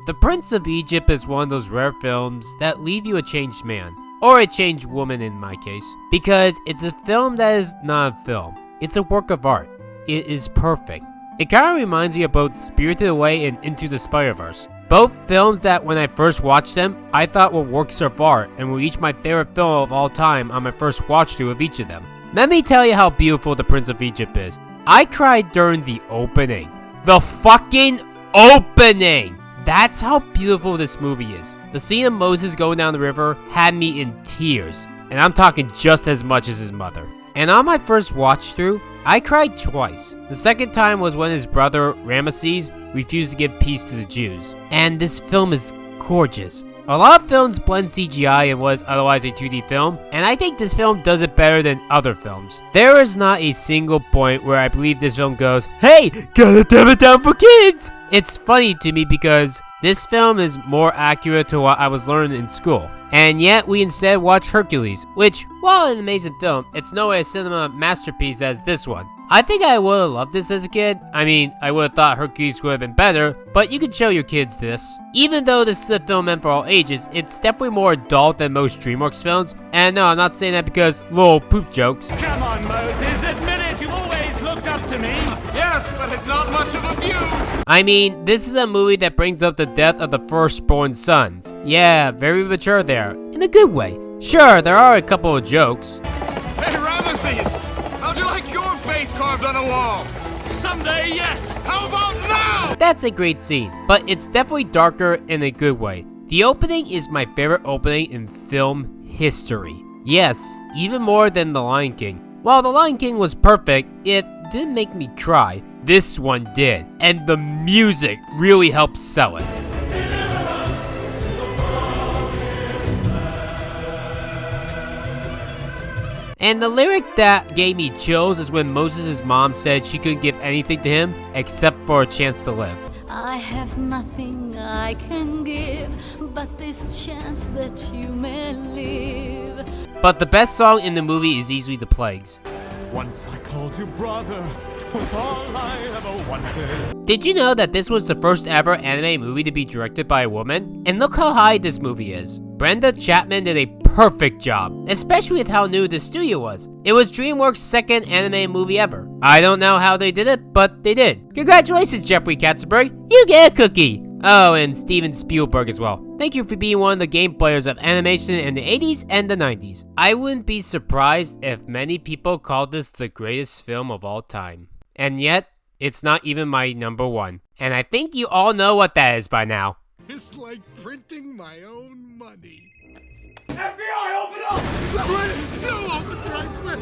The Prince of Egypt is one of those rare films that leave you a changed man. Or a changed woman in my case. Because it's a film that is not a film. It's a work of art. It is perfect. It kind of reminds me of both Spirited Away and Into the Spider-Verse. Both films that when I first watched them, I thought were works of art and were each my favorite film of all time on my first watch through of each of them. Let me tell you how beautiful The Prince of Egypt is. I cried during the opening. The fucking opening! That's how beautiful this movie is. The scene of Moses going down the river had me in tears. And I'm talking just as much as his mother. And on my first watch through, I cried twice. The second time was when his brother, Ramesses, refused to give peace to the Jews. And this film is gorgeous. A lot of films blend CGI and was otherwise a 2D film, and I think this film does it better than other films. There is not a single point where I believe this film goes, "Hey, gotta dumb it down for kids!" It's funny to me because this film is more accurate to what I was learning in school. And yet we instead watch Hercules, which, while an amazing film, it's no way a cinema masterpiece as this one. I think I would've loved this as a kid. I mean, I would've thought Hercules would've been better, but you can show your kids this. Even though this is a film meant for all ages, it's definitely more adult than most DreamWorks films. And no, I'm not saying that because lol poop jokes. Come on, Moses, admit it, you've always looked up to me. Yes, but it's not much of a view. I mean, this is a movie that brings up the death of the firstborn sons. Yeah, very mature there, in a good way. Sure, there are a couple of jokes. Hey, Ramesses, how'd you like your face carved on a wall? Someday, yes. How about now? That's a great scene, but it's definitely darker in a good way. The opening is my favorite opening in film history. Yes, even more than The Lion King. While The Lion King was perfect, it didn't make me cry. This one did, and the music really helped sell it. And the lyric that gave me chills is when Moses' mom said she couldn't give anything to him except for a chance to live. I have nothing I can give but this chance that you may live. But the best song in the movie is easily The Plagues. Once I called you brother, was all I ever wanted. Did you know that this was the first ever anime movie to be directed by a woman? And look how high this movie is. Brenda Chapman did a perfect job, especially with how new the studio was. It was DreamWorks' second anime movie ever. I don't know how they did it, but they did. Congratulations, Jeffrey Katzenberg, you get a cookie! Oh, and Steven Spielberg as well. Thank you for being one of the game players of animation in the 80s and the 90s. I wouldn't be surprised if many people called this the greatest film of all time. And yet, it's not even my number one. And I think you all know what that is by now. It's like printing my own money. FBI, open up! No, officer, I swear.